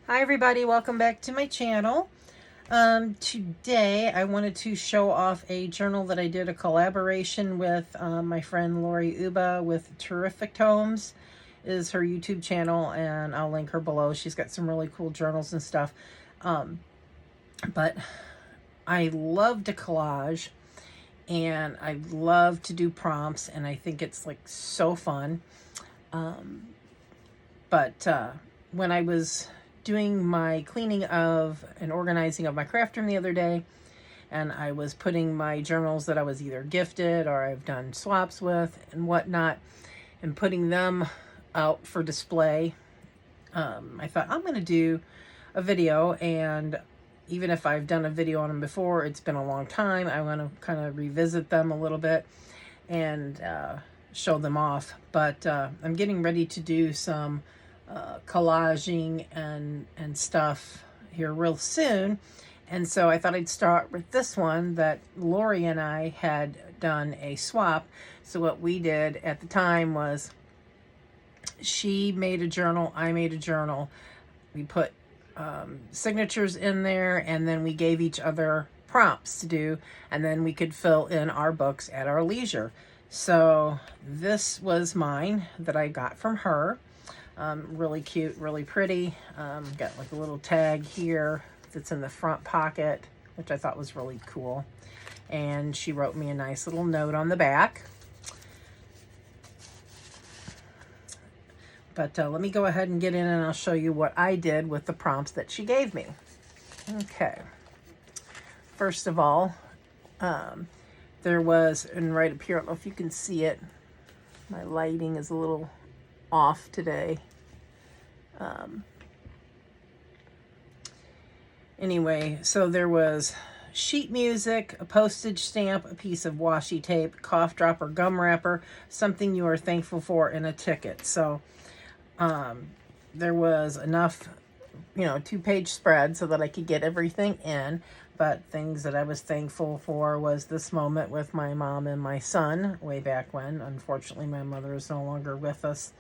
Hi everybody, welcome back to my channel. Today I wanted to show off a journal that I did a collaboration with my friend Lori Uba with Terrific Tomes is her YouTube channel, and I'll link her below. She's got some really cool journals and stuff. But I love to collage and I love to do prompts, and I think it's like so fun. But when I was doing my cleaning of and organizing of my craft room the other day, and I was putting my journals that I was either gifted or I've done swaps with and whatnot, and putting them out for display, I thought I'm going to do a video. And even if I've done a video on them before, it's been a long time, I want to kind of revisit them a little bit and show them off. But I'm getting ready to do some collaging and stuff here real soon, and so I thought I'd start with this one that Lori and I had done a swap. So what we did at the time was she made a journal, I made a journal, we put signatures in there, and then we gave each other prompts to do, and then we could fill in our books at our leisure. So this was mine that I got from her. Really cute, really pretty. Got like a little tag here that's in the front pocket, which I thought was really cool. And she wrote me a nice little note on the back. But let me go ahead and get in and I'll show you what I did with the prompts that she gave me. Okay. First of all, there was, and right up here, I don't know if you can see it, my lighting is a little off today. Anyway, so there was sheet music, a postage stamp, a piece of washi tape, cough drop or gum wrapper, something you are thankful for, and a ticket. So there was enough, 2-page spread so that I could get everything in. But things that I was thankful for was this moment with my mom and my son way back when. Unfortunately, my mother is no longer with us.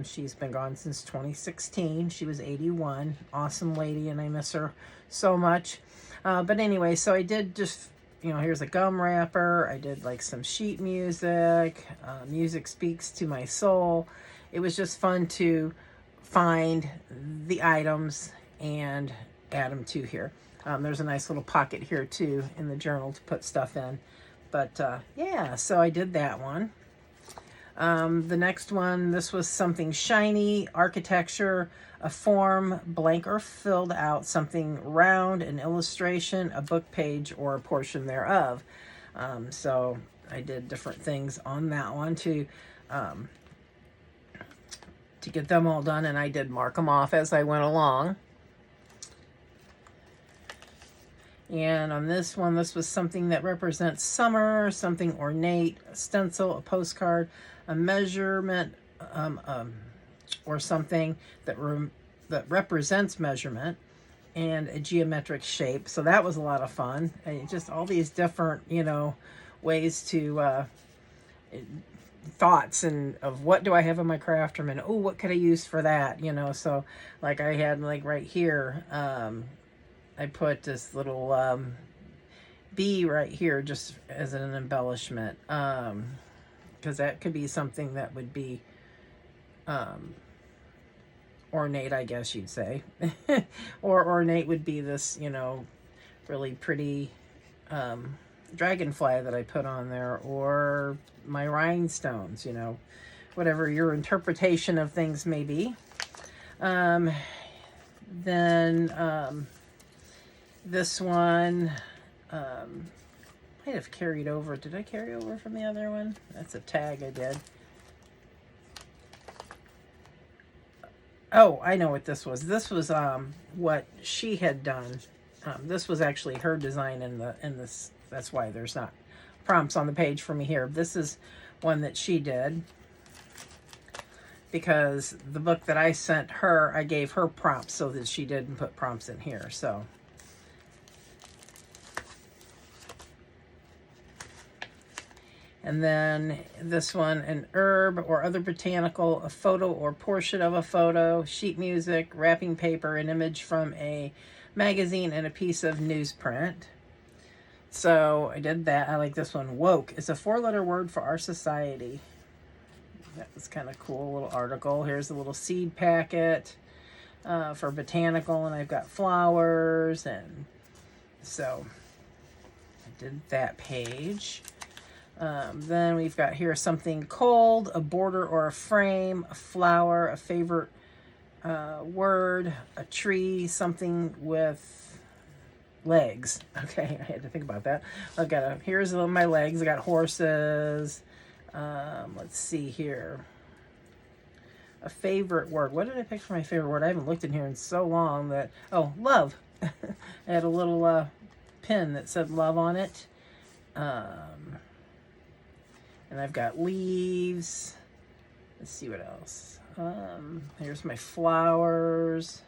She's been gone since 2016. She was 81. Awesome lady, and I miss her so much. But anyway, so I did just, here's a gum wrapper. I did like some sheet music. Music speaks to my soul. It was just fun to find the items and add them to here. There's a nice little pocket here too in the journal to put stuff in. But yeah, so I did that one. The next one, this was something shiny, architecture, a form, blank or filled out, something round, an illustration, a book page, or a portion thereof. So I did different things on that one to get them all done, and I did mark them off as I went along. And on this one, this was something that represents summer, something ornate, a stencil, a postcard, a measurement, or something that represents measurement, and a geometric shape. So that was a lot of fun. And just all these different, ways to thoughts and of what do I have in my craft room, and oh, what could I use for that? So like I had like right here. I put this little bee right here just as an embellishment, because that could be something that would be ornate, I guess you'd say. Or ornate would be this, really pretty dragonfly that I put on there, or my rhinestones, whatever your interpretation of things may be. Then this one might have carried over. Did I carry over from the other one? That's a tag I did. Oh, I know what this was. This was what she had done. This was actually her design in this. That's why there's not prompts on the page for me here. This is one that she did, because the book that I sent her, I gave her prompts so that she didn't put prompts in here. So And then this one, an herb or other botanical, a photo or portion of a photo, sheet music, wrapping paper, an image from a magazine, and a piece of newsprint. So I did that. I like this one. Woke is a 4-letter word for our society. That was kind of cool. A little article. Here's a little seed packet for botanical, and I've got flowers, and so I did that page. Then we've got here something cold, a border or a frame, a flower, a favorite word, a tree, something with legs. Okay, I had to think about that. I've got here's my legs. I got horses. Let's see here. A favorite word. What did I pick for my favorite word? I haven't looked in here in so long that, oh, love. I had a little pin that said love on it. And I've got leaves. Let's see what else. Here's my flowers.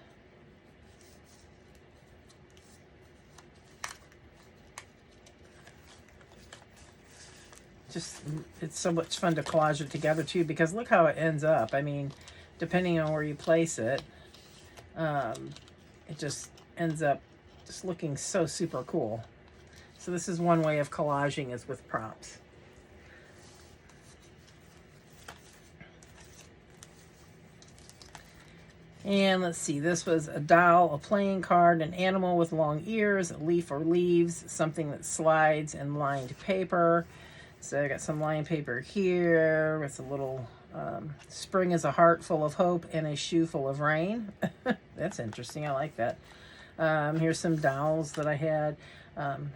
Just, it's so much fun to collage it together too, because look how it ends up. I mean, depending on where you place it, it just ends up just looking so super cool. So this is one way of collaging, is with props. And let's see, this was a doll, a playing card, an animal with long ears, a leaf or leaves, something that slides, and lined paper. So I got some lined paper here with a little spring is a heart full of hope and a shoe full of rain. That's interesting. I like that. Here's some dolls that I had.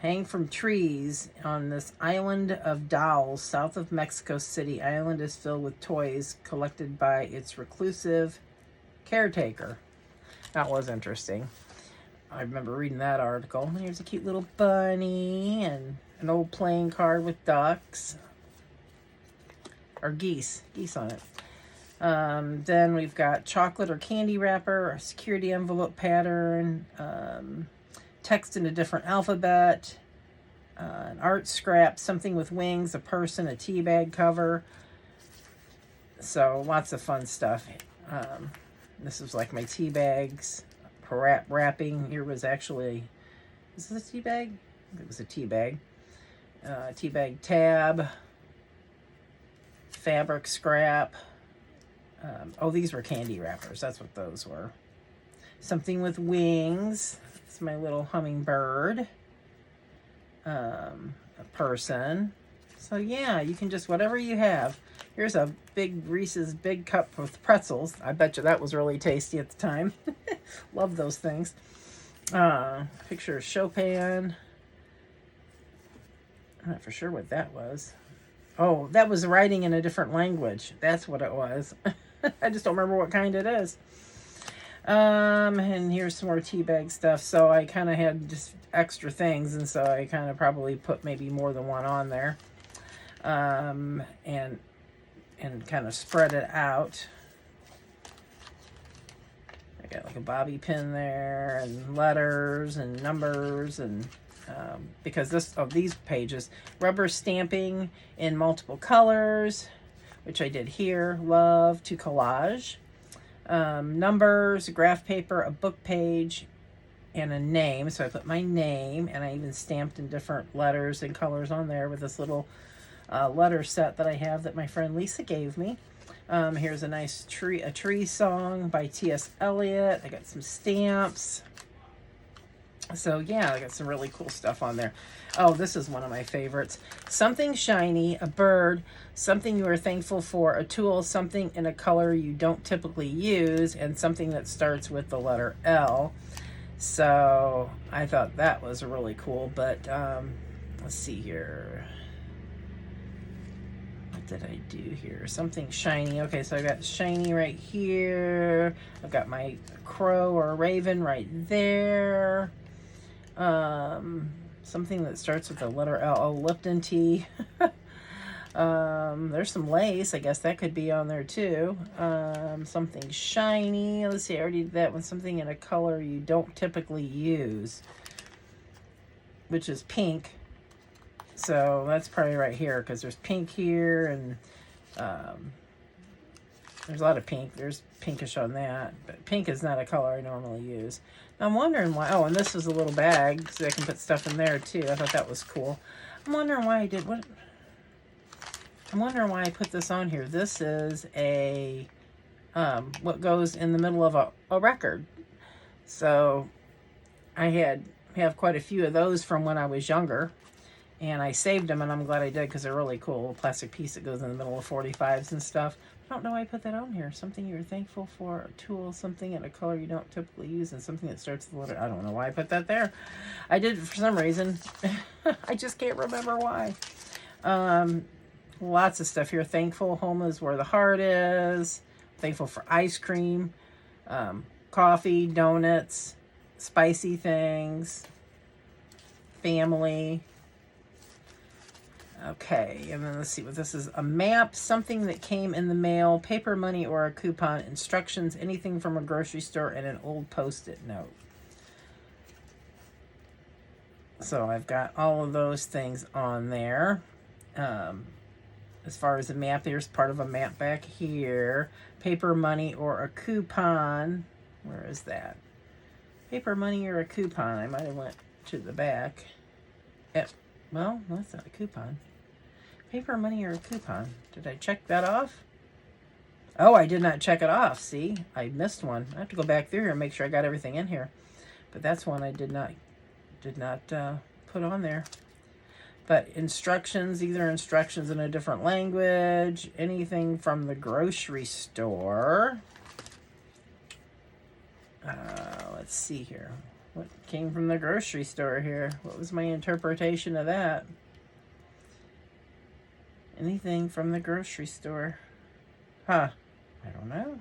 Hang from trees on this island of dolls south of Mexico City. Island is filled with toys collected by its reclusive caretaker. That was interesting. I remember reading that article. Here's a cute little bunny and an old playing card with ducks or geese on it. Then we've got chocolate or candy wrapper, a security envelope pattern, text in a different alphabet, an art scrap, something with wings, a person, a tea bag cover. So lots of fun stuff. This was like my tea bags wrapping. Here was actually, is this a tea bag? It was a tea bag. Tea bag tab, fabric scrap. Oh, these were candy wrappers. That's what those were. Something with wings. It's my little hummingbird. A person. So yeah, you can just, whatever you have. Here's a big Reese's Big Cup with pretzels. I bet you that was really tasty at the time. Love those things. Picture of Chopin. I'm not for sure what that was. Oh, that was writing in a different language. That's what it was. I just don't remember what kind it is. And here's some more tea bag stuff. So I kind of had just extra things, and so I kind of probably put maybe more than one on there. And kind of spread it out. I got like a bobby pin there, and letters and numbers, and because these pages, rubber stamping in multiple colors, which I did here, love to collage, numbers, graph paper, a book page, and a name. So I put my name, and I even stamped in different letters and colors on there with this little letter set that I have that my friend Lisa gave me. Here's a nice tree song by T.S. Eliot. I got some stamps. So yeah, I got some really cool stuff on there. Oh, this is one of my favorites. Something shiny, a bird, something you are thankful for, a tool, something in a color you don't typically use, and something that starts with the letter L. So I thought that was really cool. But let's see here. What did I do here? Something shiny. Okay, so I got shiny right here. I've got my crow or a raven right there. Something that starts with the letter L. Oh, Lipton tea. There's some lace. I guess that could be on there too. Something shiny. Let's see, I already did that one. Something in a color you don't typically use, which is pink. So that's probably right here, because there's pink here, and there's a lot of pink. There's pinkish on that, but pink is not a color I normally use. Now I'm wondering why. Oh, and this is a little bag, so I can put stuff in there too. I thought that was cool. I'm wondering why I did what. I'm wondering why I put this on here. This is a what goes in the middle of a record. So I have quite a few of those from when I was younger, and I saved them, and I'm glad I did, because they're really cool. A plastic piece that goes in the middle of 45s and stuff. I don't know why I put that on here. Something you're thankful for, a tool, something in a color you don't typically use, and something that starts with the letter. I don't know why I put that there. I did it for some reason. I just can't remember why. Lots of stuff here. Thankful, home is where the heart is. Thankful for ice cream, coffee, donuts, spicy things, family. Okay, and then let's see what this is. A map, something that came in the mail, paper money or a coupon, instructions, anything from a grocery store, and an old Post-it note. So I've got all of those things on there. As far as the map, there's part of a map back here. Paper money or a coupon. Where is that? Paper money or a coupon. I might have went to the back. Well, that's not a coupon. Paper money or a coupon. Did I check that off? Oh, I did not check it off. See, I missed one. I have to go back through here and make sure I got everything in here. But that's one I did not put on there. But instructions, either instructions in a different language, anything from the grocery store. Let's see here. What came from the grocery store here? What was my interpretation of that? Anything from the grocery store. Huh. I don't know.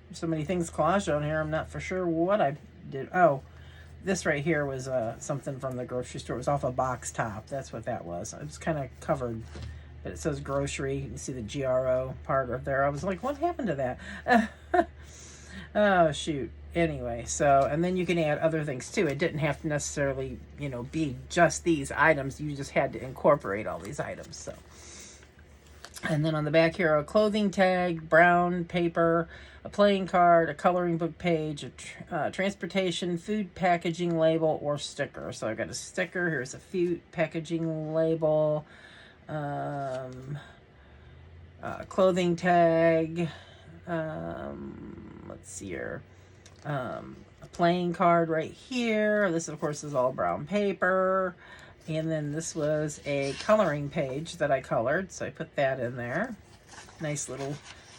There's so many things collaged on here, I'm not for sure what I did. Oh, this right here was something from the grocery store. It was off a box top. That's what that was. It was kind of covered, but it says grocery. You can see the GRO part of there. I was like, what happened to that? Oh, shoot. Anyway, so, and then you can add other things too. It didn't have to necessarily, you know, be just these items. You just had to incorporate all these items. So, and then on the back here, a clothing tag, brown paper, a playing card, a coloring book page, a transportation, food packaging label, or sticker. So I've got a sticker. Here's a food packaging label, clothing tag. Let's see here. A playing card right here. This, of course, is all brown paper. And then this was a coloring page that I colored, so I put that in there. Nice little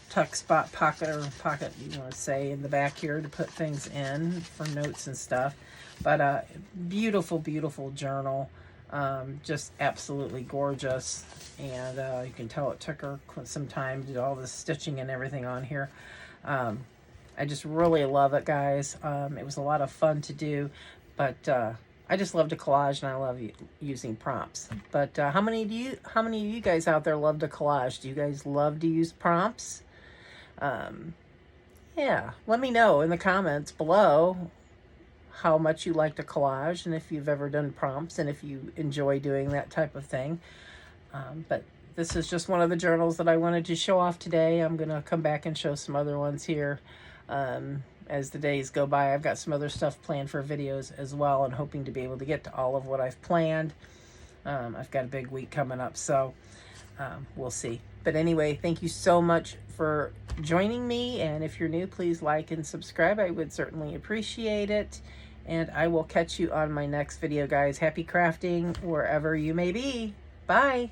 tuck spot pocket, or pocket, you want to say, in the back here to put things in for notes and stuff. But beautiful, beautiful journal. Just absolutely gorgeous. And you can tell it took her some time to do all the stitching and everything on here. I just really love it, guys. It was a lot of fun to do, but I just love to collage, and I love using prompts. But how many of you guys out there love to collage? Do you guys love to use prompts? Yeah, let me know in the comments below how much you like to collage, and if you've ever done prompts, and if you enjoy doing that type of thing. But this is just one of the journals that I wanted to show off today. I'm going to come back and show some other ones here as the days go by. I've got some other stuff planned for videos as well, and hoping to be able to get to all of what I've planned. I've got a big week coming up, so we'll see. But anyway, thank you so much for joining me, and if you're new, please like and subscribe. I would certainly appreciate it, and I will catch you on my next video, guys. Happy crafting wherever you may be. Bye!